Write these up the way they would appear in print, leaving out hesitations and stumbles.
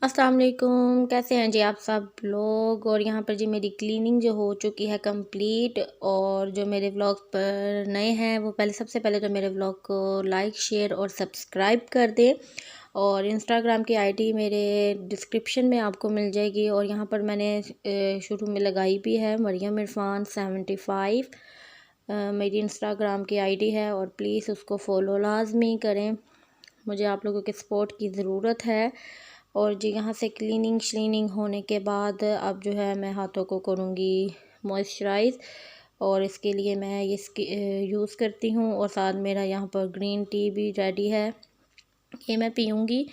अस्सलाम वालेकुम, कैसे हैं जी आप सब लोग। और यहाँ पर जी मेरी क्लीनिंग जो हो चुकी है कंप्लीट। और जो मेरे व्लॉग पर नए हैं वो सबसे पहले तो मेरे व्लॉग को लाइक शेयर और सब्सक्राइब कर दें। और इंस्टाग्राम की आईडी मेरे डिस्क्रिप्शन में आपको मिल जाएगी। और यहाँ पर मैंने शुरू में लगाई भी है मरियम इरफान 75 मेरी इंस्टाग्राम की आईडी है। और प्लीज़ उसको फ़ॉलो लाजमी करें, मुझे आप लोगों के सपोर्ट की ज़रूरत है। और जी यहाँ से क्लीनिंग श्लीनिंग होने के बाद अब जो है मैं हाथों को करूँगी मॉइस्चराइज़। और इसके लिए मैं ये यूज़ करती हूँ। और साथ मेरा यहाँ पर ग्रीन टी भी रेडी है, ये मैं पीऊँगी।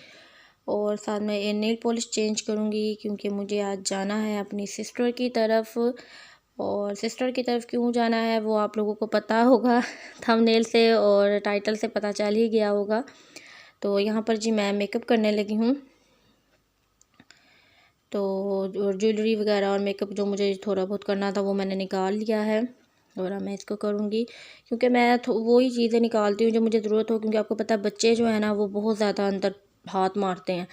और साथ में ये नेल पॉलिश चेंज करूँगी क्योंकि मुझे आज जाना है अपनी सिस्टर की तरफ। और सिस्टर की तरफ क्यों जाना है वो आप लोगों को पता होगा थंबनेल से और टाइटल से पता चल ही गया होगा। तो यहाँ पर जी मैं मेकअप करने लगी हूँ। तो और ज्वेलरी वगैरह और मेकअप जो मुझे थोड़ा बहुत करना था वो मैंने निकाल लिया है। और अब मैं इसको करूँगी क्योंकि मैं वही चीज़ें निकालती हूँ जो मुझे ज़रूरत हो, क्योंकि आपको पता है बच्चे जो है ना वो बहुत ज़्यादा अंदर हाथ मारते हैं।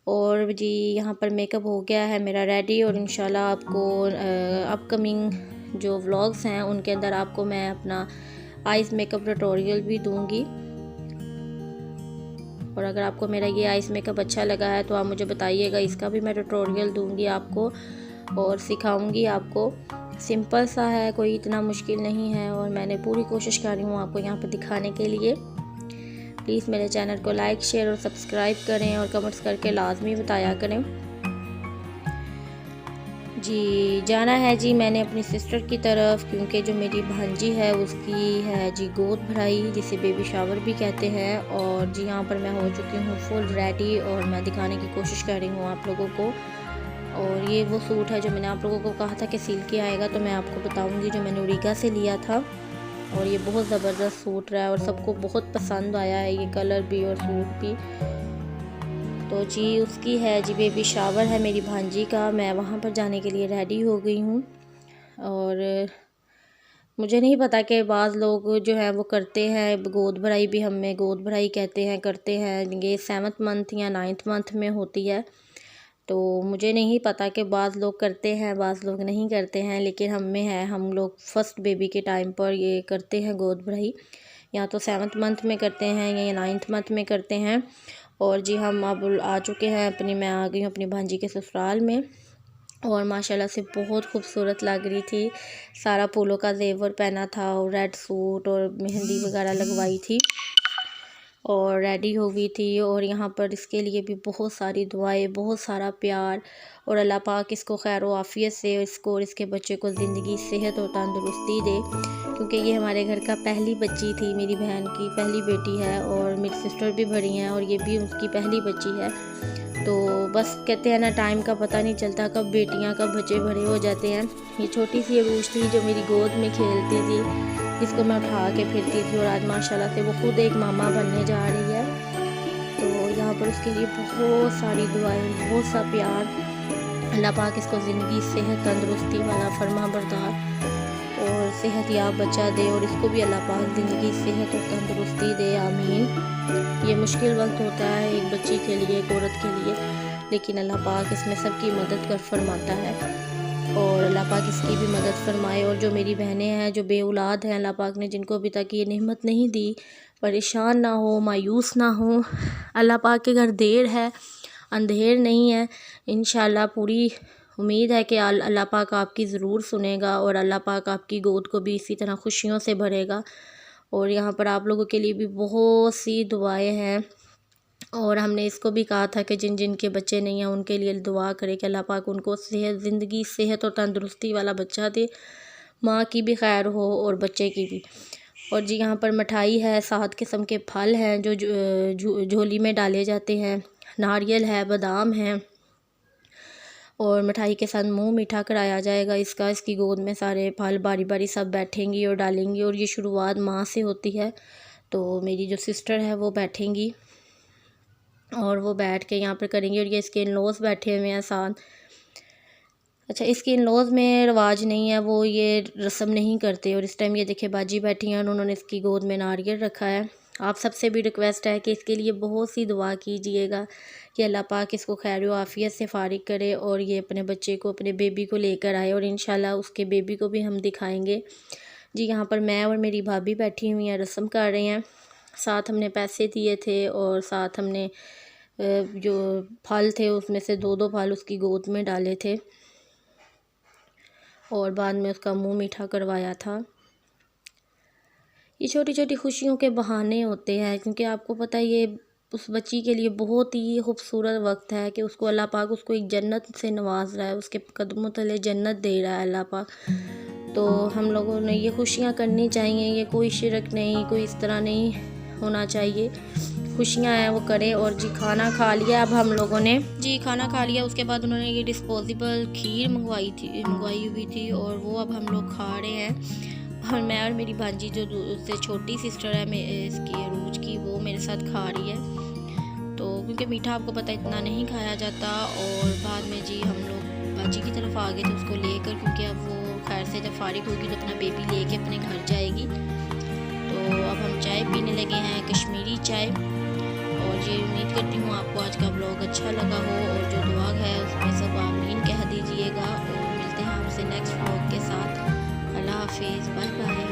और जी यहाँ पर मेकअप हो गया है मेरा रेडी। और इंशाल्लाह आपको अपकमिंग जो व्लॉग्स हैं उनके अंदर आपको मैं अपना आइस मेकअप ट्यूटोरियल भी दूँगी। और अगर आपको मेरा ये आइस मेकअप अच्छा लगा है तो आप मुझे बताइएगा, इसका भी मैं ट्यूटोरियल दूंगी आपको और सिखाऊंगी आपको। सिंपल सा है, कोई इतना मुश्किल नहीं है। और मैंने पूरी कोशिश कर रही हूँ आपको यहाँ पर दिखाने के लिए। प्लीज़ मेरे चैनल को लाइक शेयर और सब्सक्राइब करें और कमेंट्स करके लाजमी बताया करें। जी जाना है जी मैंने अपनी सिस्टर की तरफ, क्योंकि जो मेरी भांजी है उसकी है जी गोद भराई, जिसे बेबी शावर भी कहते हैं। और जी यहाँ पर मैं हो चुकी हूँ फुल रेडी और मैं दिखाने की कोशिश कर रही हूँ आप लोगों को। और ये वो सूट है जो मैंने आप लोगों को कहा था कि सिल के आएगा, तो मैं आपको बताऊँगी, जो मैंने उरीगा से लिया था। और ये बहुत ज़बरदस्त सूट रहा है और सबको बहुत पसंद आया है, ये कलर भी और सूट भी। तो जी उसकी है जी बेबी शावर है मेरी भांजी का, मैं वहाँ पर जाने के लिए रेडी हो गई हूँ। और मुझे नहीं पता कि बाज़ लोग जो हैं वो करते हैं गोद भराई भी, हम में गोद भराई कहते हैं, करते हैं। ये 7th मंथ या 9th मंथ में होती है। तो मुझे नहीं पता कि बाज़ लोग करते हैं बाज़ लोग नहीं करते हैं, लेकिन हम में है, हम लोग फर्स्ट बेबी के टाइम पर ये करते हैं गोद भराई। या तो 7th मंथ में करते हैं या 9th मंथ में करते हैं। और जी हम अब आ चुके हैं मैं आ गई हूँ अपनी भांजी के ससुराल में। और माशाल्लाह से बहुत खूबसूरत लग रही थी, सारा फूलों का जेवर पहना था और रेड सूट और मेहंदी वगैरह लगवाई थी और रेडी हो गई थी। और यहाँ पर इसके लिए भी बहुत सारी दुआएं, बहुत सारा प्यार। और अल्लाह पाक इसको खैर व आफ़ियत से इसको और इसके बच्चे को ज़िंदगी सेहत और तंदुरुस्ती दे, क्योंकि ये हमारे घर का पहली बच्ची थी, मेरी बहन की पहली बेटी है। और मेरी सिस्टर भी भरी हैं और ये भी उसकी पहली बच्ची है। तो बस कहते हैं ना, टाइम का पता नहीं चलता कब बेटियां कब बच्चे बड़े हो जाते हैं। ये छोटी सी अरूज थी जो मेरी गोद में खेलती थी, जिसको मैं उठा के फिरती थी, और आज माशाल्लाह से वो खुद एक मामा बनने जा रही है। तो यहाँ पर उसके लिए बहुत सारी दुआएं, बहुत सा प्यार। अल्लाह पाक इसको ज़िंदगी सेहत तंदुरुस्ती वाला फरमा बरदार और सेहत याब बच्चा दे, और इसको भी अल्लाह पाक ज़िंदगी सेहत और तंदुरुस्ती दे, आमीन। ये मुश्किल वक्त होता है एक बच्ची के लिए, एक औरत के लिए, लेकिन अल्लाह पाक इसमें सबकी मदद कर फरमाता है। और अल्लाह पाक इसकी भी मदद फरमाए। और जो मेरी बहनें हैं जो बे औलाद हैं, अल्लाह पाक ने जिनको अभी तक ये नेमत नहीं दी, परेशान ना हो, मायूस ना हो। अल्लाह पाक के घर देर है अंधेर नहीं है। इंशाल्लाह पूरी उम्मीद है कि अल्लाह पाक आपकी ज़रूर सुनेगा और अल्लाह पाक आपकी गोद को भी इसी तरह खुशियों से भरेगा। और यहाँ पर आप लोगों के लिए भी बहुत सी दुआएं हैं। और हमने इसको भी कहा था कि जिन जिन के बच्चे नहीं हैं उनके लिए दुआ करें कि अल्लाह पाक उनको ज़िंदगी सेहत और तंदुरुस्ती वाला बच्चा दे, माँ की भी खैर हो और बच्चे की भी। और जी यहाँ पर मिठाई है, 7 किस्म के फल हैं जो झोली में डाले जाते हैं, नारियल है, बादाम है। और मिठाई के साथ मुंह मीठा कराया जाएगा इसकी गोद में सारे फल बारी बारी सब बैठेंगी और डालेंगी। और ये शुरुआत माँ से होती है, तो मेरी जो सिस्टर है वो बैठेंगी और वो बैठ के यहाँ पर करेंगी। और ये इसके इन लॉज बैठे हुए हैं साथ। अच्छा, इसके इन लॉज में रिवाज नहीं है, वो ये रस्म नहीं करते। और इस टाइम ये देखिए बाजी बैठी हैं और उन्होंने इसकी गोद में नारियल रखा है। आप सबसे भी रिक्वेस्ट है कि इसके लिए बहुत सी दुआ कीजिएगा कि अल्लाह पाक इसको खैर व आफ़ियत से फ़ारिग करे और ये अपने बच्चे को, अपने बेबी को लेकर आए और इंशाल्लाह उसके बेबी को भी हम दिखाएंगे। जी यहाँ पर मैं और मेरी भाभी बैठी हुई हैं, रस्म कर रहे हैं। साथ हमने पैसे दिए थे और साथ हमने जो फल थे उसमें से 2-2 फल उसकी गोद में डाले थे और बाद में उसका मुंह मीठा करवाया था। ये छोटी छोटी खुशियों के बहाने होते हैं, क्योंकि आपको पता है ये उस बच्ची के लिए बहुत ही खूबसूरत वक्त है कि उसको अल्लाह पाक उसको एक जन्नत से नवाज रहा है, उसके कदमों तले जन्नत दे रहा है अल्लाह पाक। तो हम लोगों ने ये खुशियाँ करनी चाहिए, ये कोई शिरक नहीं, कोई इस तरह नहीं होना चाहिए। खुशियाँ हैं वो करें। और जी खाना खा लिया अब हम लोगों ने, जी खाना खा लिया। उसके बाद उन्होंने ये डिस्पोजेबल खीर मंगवाई हुई थी और वो अब हम लोग खा रहे हैं। और मैं और मेरी भांजी जो उससे छोटी सिस्टर है इसकी अरूज की, वो मेरे साथ खा रही है। तो क्योंकि मीठा आपको पता इतना नहीं खाया जाता। और बाद में जी हम लोग बाजी की तरफ आ गए थे उसको लेकर, क्योंकि अब वो खैर से जब फारिग होगी तो अपना बेबी लेके अपने घर जाएगी। तो अब हम चाय पीने लगे हैं, कश्मीरी चाय। और ये उम्मीद करती हूँ आपको आज का ब्लॉग अच्छा लगा हो और जो दुआ है उसमें सब आमीन कह दीजिएगा। और मिलते हैं आपसे नेक्स्ट ब्लॉग के साथ। अल्लाह हाफिज़, बाय बाय।